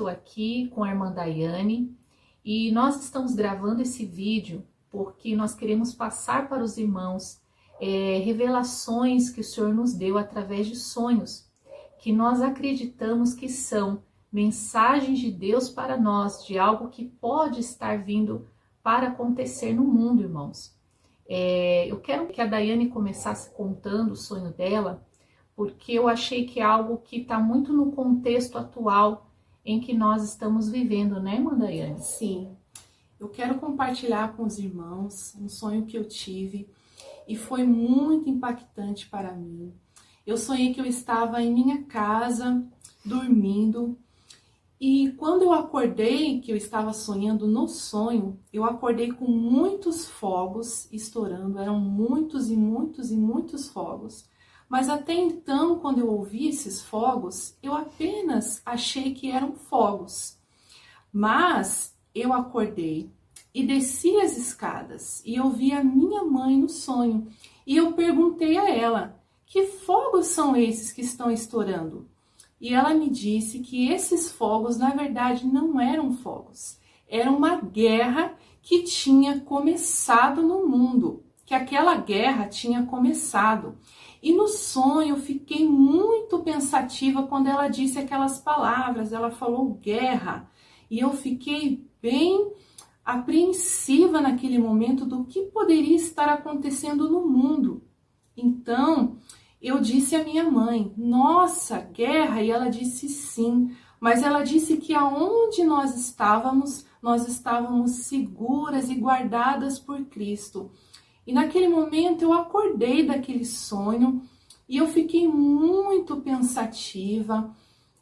estou aqui com a irmã Daiane e nós estamos gravando esse vídeo porque nós queremos passar para os irmãos revelações que o Senhor nos deu através de sonhos, que nós acreditamos que são mensagens de Deus para nós, de algo que pode estar vindo para acontecer no mundo, irmãos. Eu quero que a Daiane começasse contando o sonho dela, porque eu achei que é algo que está muito no contexto atual em que nós estamos vivendo, né, irmã Daiane? Sim, eu quero compartilhar com os irmãos um sonho que eu tive e foi muito impactante para mim. Eu sonhei que eu estava em minha casa, dormindo, e quando eu acordei, que eu estava sonhando no sonho, eu acordei com muitos fogos estourando, eram muitos e muitos e muitos fogos. Mas até então, quando eu ouvi esses fogos, eu apenas achei que eram fogos. Mas eu acordei e desci as escadas e eu vi a minha mãe no sonho. E eu perguntei a ela, que fogos são esses que estão estourando? E ela me disse que esses fogos, na verdade, não eram fogos. Era uma guerra que tinha começado no mundo, que aquela guerra tinha começado. E no sonho eu fiquei muito pensativa quando ela disse aquelas palavras, ela falou guerra. E eu fiquei bem apreensiva naquele momento do que poderia estar acontecendo no mundo. Então, eu disse à minha mãe, nossa, guerra? E ela disse sim, mas ela disse que aonde nós estávamos seguras e guardadas por Cristo. E naquele momento eu acordei daquele sonho e eu fiquei muito pensativa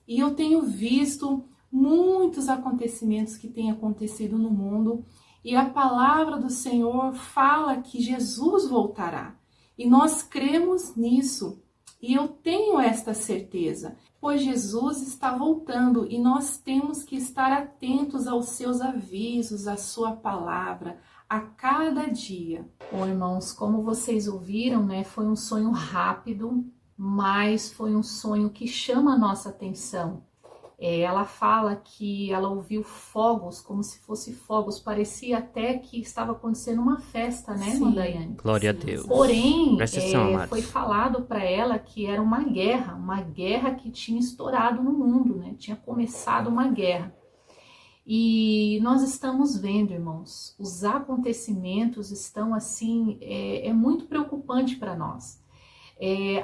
e eu tenho visto muitos acontecimentos que têm acontecido no mundo e a palavra do Senhor fala que Jesus voltará. E nós cremos nisso, e eu tenho esta certeza, pois Jesus está voltando e nós temos que estar atentos aos seus avisos, à sua palavra, a cada dia. Bom, irmãos, como vocês ouviram, né, foi um sonho rápido, mas foi um sonho que chama a nossa atenção. Ela fala que ela ouviu fogos, como se fosse fogos, parecia até que estava acontecendo uma festa, né, irmã Daiane? Glória a Deus. Porém, foi falado para ela que era uma guerra que tinha estourado no mundo, né? Tinha começado uma guerra. E nós estamos vendo, irmãos, os acontecimentos estão assim, é muito preocupante para nós.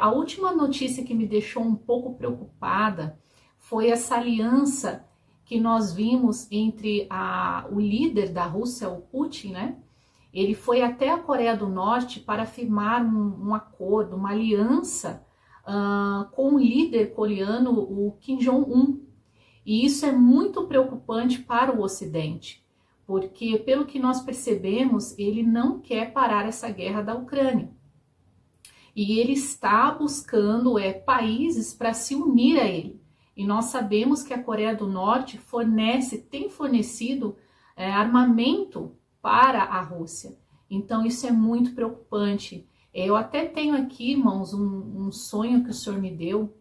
A última notícia que me deixou um pouco preocupada foi essa aliança que nós vimos entre o líder da Rússia, o Putin, né? Ele foi até a Coreia do Norte para firmar um acordo, uma aliança com o líder coreano, o Kim Jong-un. E isso é muito preocupante para o Ocidente, porque pelo que nós percebemos, ele não quer parar essa guerra da Ucrânia. E ele está buscando países para se unir a ele. E nós sabemos que a Coreia do Norte tem fornecido armamento para a Rússia. Então isso é muito preocupante. Eu até tenho aqui, irmãos, um sonho que o Senhor me deu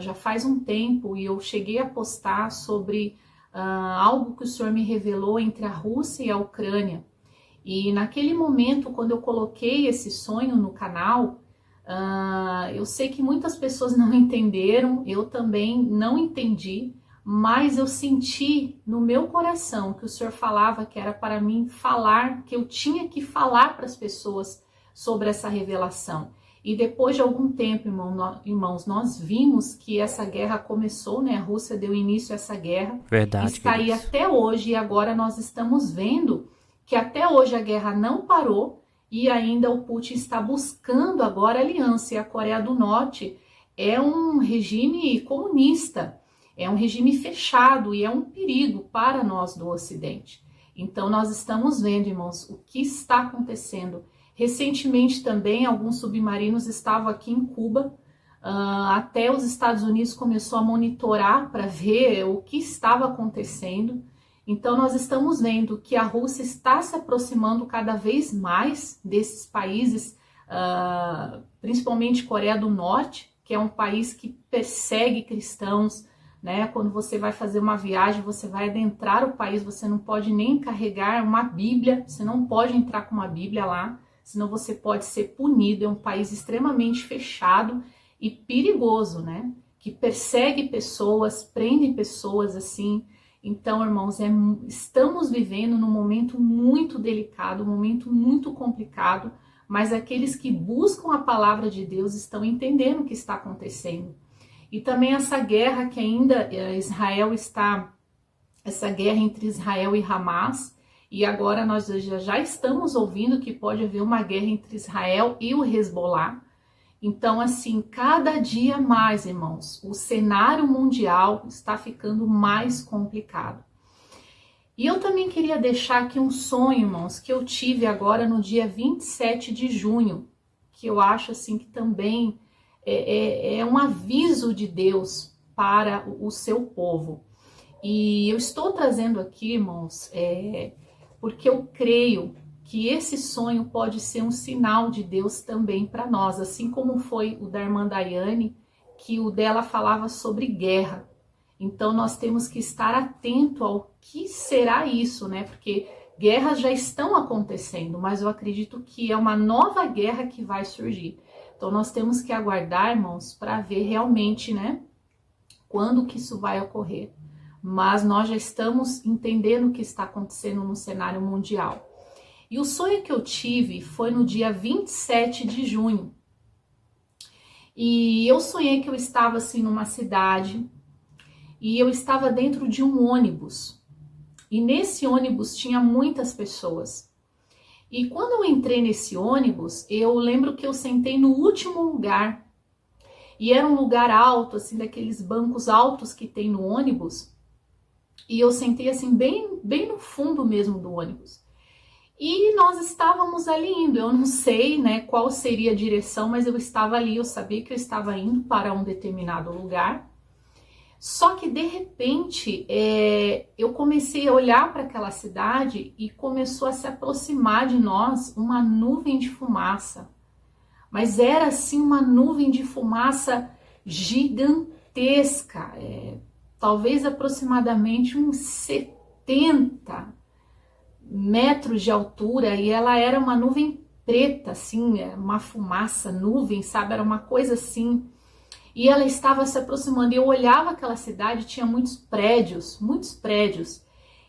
já faz um tempo e eu cheguei a postar sobre algo que o Senhor me revelou entre a Rússia e a Ucrânia. E naquele momento, quando eu coloquei esse sonho no canal, eu sei que muitas pessoas não entenderam, eu também não entendi, mas eu senti no meu coração que o Senhor falava que era para mim falar, que eu tinha que falar para as pessoas sobre essa revelação. E depois de algum tempo, irmãos, nós vimos que essa guerra começou, né? A Rússia deu início a essa guerra. Verdade. Está aí até hoje, e agora nós estamos vendo que até hoje a guerra não parou, e ainda o Putin está buscando agora aliança. E a Coreia do Norte é um regime comunista, é um regime fechado e é um perigo para nós do Ocidente. Então nós estamos vendo, irmãos, o que está acontecendo. Recentemente também alguns submarinos estavam aqui em Cuba, até os Estados Unidos começou a monitorar para ver o que estava acontecendo. Então nós estamos vendo que a Rússia está se aproximando cada vez mais desses países, principalmente Coreia do Norte, que é um país que persegue cristãos, né? Quando você vai fazer uma viagem, você vai adentrar o país, você não pode nem carregar uma Bíblia, você não pode entrar com uma Bíblia lá, senão você pode ser punido. É um país extremamente fechado e perigoso, né? Que persegue pessoas, prende pessoas assim. Então, irmãos, estamos vivendo num momento muito delicado, um momento muito complicado, mas aqueles que buscam a palavra de Deus estão entendendo o que está acontecendo. E também essa guerra que ainda Israel está, essa guerra entre Israel e Hamas, e agora nós já estamos ouvindo que pode haver uma guerra entre Israel e o Hezbollah. Então, assim, cada dia mais, irmãos, o cenário mundial está ficando mais complicado. E eu também queria deixar aqui um sonho, irmãos, que eu tive agora no dia 27 de junho, que eu acho, assim, que também é um aviso de Deus para o seu povo. E eu estou trazendo aqui, irmãos, porque eu creio que esse sonho pode ser um sinal de Deus também para nós, assim como foi o da irmã Daiane, que o dela falava sobre guerra. Então nós temos que estar atento ao que será isso, né? Porque guerras já estão acontecendo, mas eu acredito que é uma nova guerra que vai surgir. Então nós temos que aguardar, irmãos, para ver realmente, né, quando que isso vai ocorrer. Mas nós já estamos entendendo o que está acontecendo no cenário mundial. E o sonho que eu tive foi no dia 27 de junho. E eu sonhei que eu estava assim numa cidade e eu estava dentro de um ônibus. E nesse ônibus tinha muitas pessoas. E quando eu entrei nesse ônibus, eu lembro que eu sentei no último lugar. E era um lugar alto, assim, daqueles bancos altos que tem no ônibus. E eu sentei assim bem no fundo mesmo do ônibus. E nós estávamos ali indo, eu não sei, né, qual seria a direção, mas eu estava ali, eu sabia que eu estava indo para um determinado lugar. Só que de repente eu comecei a olhar para aquela cidade e começou a se aproximar de nós uma nuvem de fumaça. Mas era assim uma nuvem de fumaça gigantesca, talvez aproximadamente uns 70 metros de altura, e ela era uma nuvem preta, assim, uma fumaça, nuvem, sabe? Era uma coisa assim. E ela estava se aproximando, e eu olhava aquela cidade, tinha muitos prédios,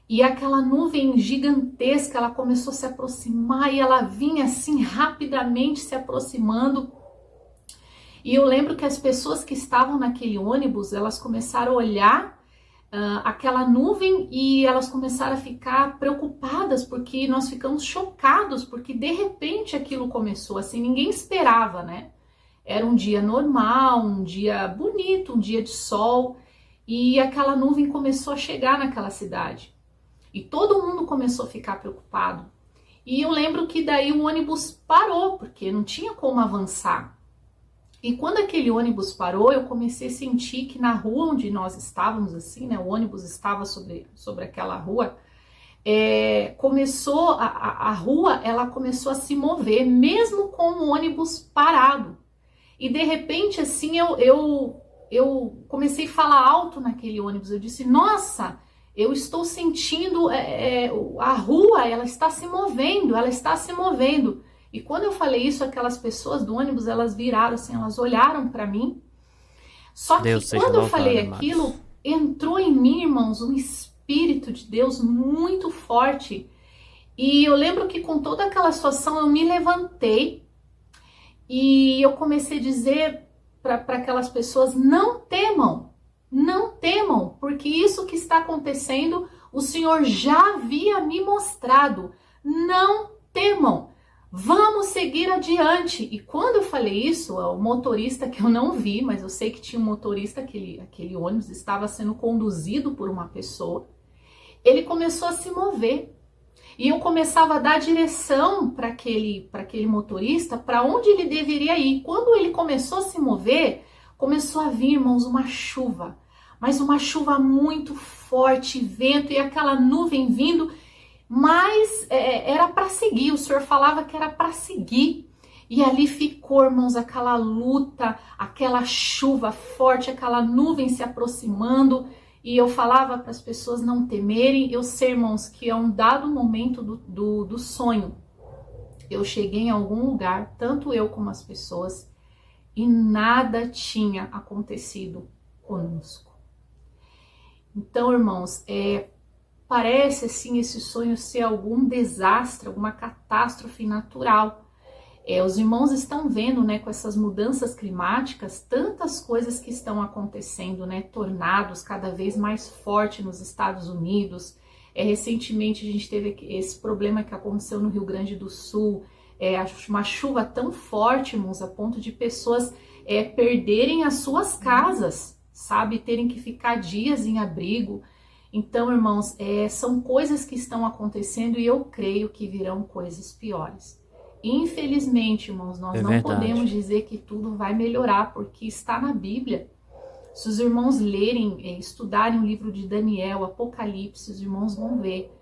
e aquela nuvem gigantesca, ela começou a se aproximar, e ela vinha assim, rapidamente se aproximando. E eu lembro que as pessoas que estavam naquele ônibus, elas começaram a olhar aquela nuvem e elas começaram a ficar preocupadas, porque nós ficamos chocados, porque de repente aquilo começou assim, ninguém esperava, né? Era um dia normal, um dia bonito, um dia de sol, e aquela nuvem começou a chegar naquela cidade. E todo mundo começou a ficar preocupado. E eu lembro que daí o ônibus parou, porque não tinha como avançar. E quando aquele ônibus parou, eu comecei a sentir que na rua onde nós estávamos, assim, né, o ônibus estava sobre aquela rua, a rua, ela começou a se mover, mesmo com o ônibus parado. E de repente, assim, eu comecei a falar alto naquele ônibus. Eu disse, nossa, eu estou sentindo a rua, ela está se movendo, ela está se movendo. E quando eu falei isso, aquelas pessoas do ônibus, elas viraram assim, elas olharam para mim. Só que quando eu falei aquilo, entrou em mim, irmãos, um Espírito de Deus muito forte. E eu lembro que com toda aquela situação, eu me levantei e eu comecei a dizer para aquelas pessoas, não temam, porque isso que está acontecendo, o Senhor já havia me mostrado. Não temam, vamos seguir adiante. E quando eu falei isso, o motorista, que eu não vi, mas eu sei que tinha um motorista, aquele ônibus estava sendo conduzido por uma pessoa, ele começou a se mover. E eu começava a dar direção para aquele motorista, para onde ele deveria ir. Quando ele começou a se mover, começou a vir, irmãos, uma chuva. Mas uma chuva muito forte, vento e aquela nuvem vindo. Mas era para seguir, o Senhor falava que era para seguir. E ali ficou, irmãos, aquela luta, aquela chuva forte, aquela nuvem se aproximando. E eu falava para as pessoas não temerem. Eu sei, irmãos, que a um dado momento do sonho, eu cheguei em algum lugar, tanto eu como as pessoas, e nada tinha acontecido conosco. Então, irmãos, parece assim esse sonho ser algum desastre, alguma catástrofe natural. Os irmãos estão vendo, né, com essas mudanças climáticas, tantas coisas que estão acontecendo, né, tornados cada vez mais fortes nos Estados Unidos. Recentemente a gente teve esse problema que aconteceu no Rio Grande do Sul, uma chuva tão forte, irmãos, a ponto de pessoas perderem as suas casas, sabe, terem que ficar dias em abrigo. Então, irmãos, são coisas que estão acontecendo e eu creio que virão coisas piores. Infelizmente, irmãos, nós não podemos dizer que tudo vai melhorar, porque está na Bíblia. Se os irmãos lerem, estudarem o livro de Daniel, Apocalipse, os irmãos vão ver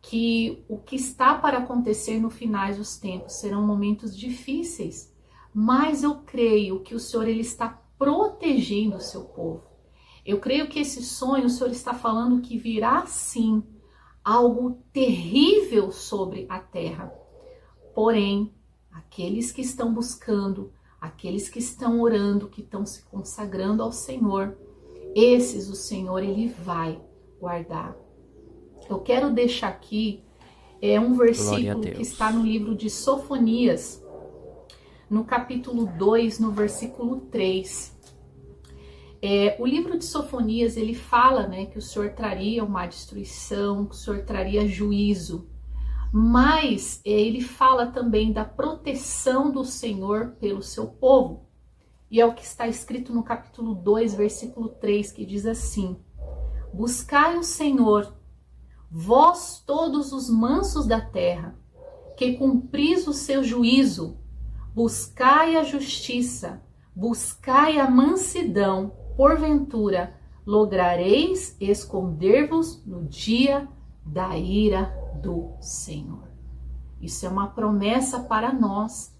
que o que está para acontecer no finais dos tempos serão momentos difíceis, mas eu creio que o Senhor ele está protegendo o seu povo. Eu creio que esse sonho, o Senhor está falando que virá sim algo terrível sobre a terra. Porém, aqueles que estão buscando, aqueles que estão orando, que estão se consagrando ao Senhor, esses o Senhor ele vai guardar. Eu quero deixar aqui um versículo que está no livro de Sofonias, no capítulo 2, no versículo 3. O livro de Sofonias, ele fala, né, que o Senhor traria uma destruição, que o Senhor traria juízo. Mas ele fala também da proteção do Senhor pelo seu povo. E é o que está escrito no capítulo 2, versículo 3, que diz assim: buscai o Senhor, vós todos os mansos da terra, que cumpris o seu juízo, buscai a justiça, buscai a mansidão, porventura lograreis esconder-vos no dia da ira do Senhor. Isso é uma promessa para nós.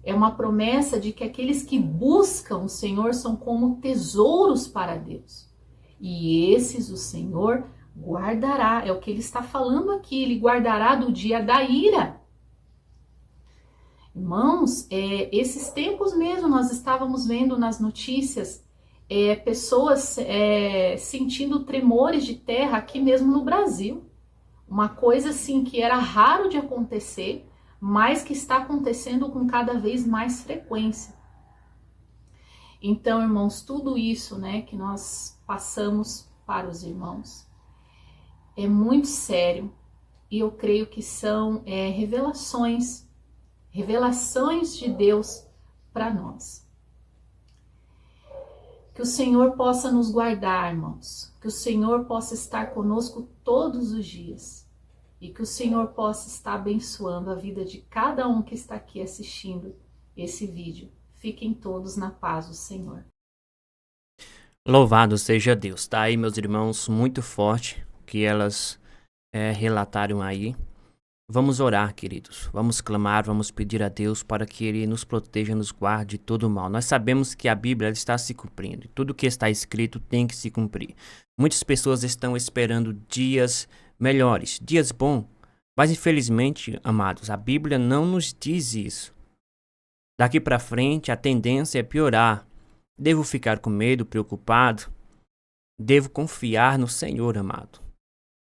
É uma promessa de que aqueles que buscam o Senhor são como tesouros para Deus. E esses o Senhor guardará. É o que ele está falando aqui. Ele guardará do dia da ira. Irmãos, esses tempos mesmo nós estávamos vendo nas notícias pessoas sentindo tremores de terra aqui mesmo no Brasil. Uma coisa assim que era raro de acontecer, mas que está acontecendo com cada vez mais frequência. Então, irmãos, tudo isso, né, que nós passamos para os irmãos é muito sério e eu creio que são revelações de Deus para nós. Que o Senhor possa nos guardar, irmãos. Que o Senhor possa estar conosco todos os dias. E que o Senhor possa estar abençoando a vida de cada um que está aqui assistindo esse vídeo. Fiquem todos na paz do Senhor. Louvado seja Deus. Tá aí, meus irmãos, muito forte que elas relataram aí. Vamos orar, queridos. Vamos clamar, vamos pedir a Deus para que Ele nos proteja, nos guarde de todo mal. Nós sabemos que a Bíblia está se cumprindo. Tudo que está escrito tem que se cumprir. Muitas pessoas estão esperando dias melhores, dias bons. Mas infelizmente, amados, a Bíblia não nos diz isso. Daqui para frente, a tendência é piorar. Devo ficar com medo, preocupado? Devo confiar no Senhor, amado.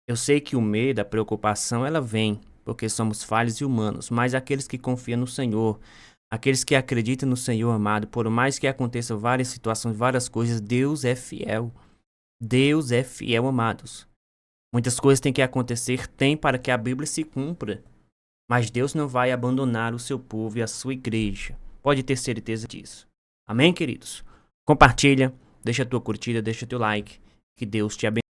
Eu sei que o medo, a preocupação, ela vem, porque somos falhos e humanos, mas aqueles que confiam no Senhor, aqueles que acreditam no Senhor, amado, por mais que aconteçam várias situações, várias coisas, Deus é fiel. Deus é fiel, amados. Muitas coisas têm que acontecer, tem para que a Bíblia se cumpra, mas Deus não vai abandonar o seu povo e a sua igreja. Pode ter certeza disso. Amém, queridos? Compartilha, deixa a tua curtida, deixa teu like, que Deus te abençoe.